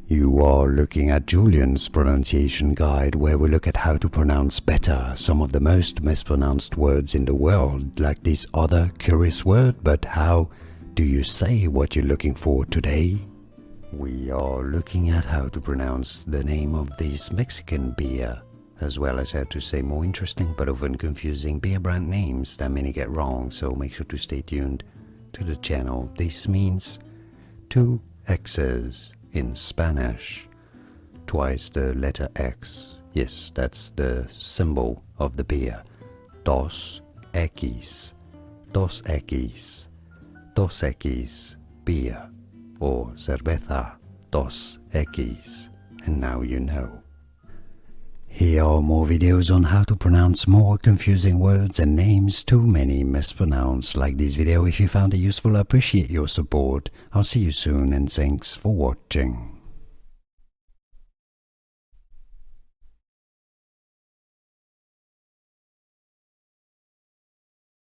You are looking at Julian's pronunciation guide, where we look at how to pronounce better some of the most mispronounced words in the world, like this other curious word. But how do you say what you're looking for today? We are looking at how to pronounce the name of this Mexican beer, as well as how to say more interesting but often confusing beer brand names that many get wrong, so make sure to stay tuned to the channel. This means 2 X's in Spanish, twice the letter X. Yes, that's the symbol of the beer. Dos Equis, Dos Equis, Dos Equis beer, or cerveza Dos Equis. And now you know. Here are more videos on how to pronounce more confusing words and names too many mispronounced. Like this video if you found it useful. I appreciate your support. I'll see you soon and thanks for watching.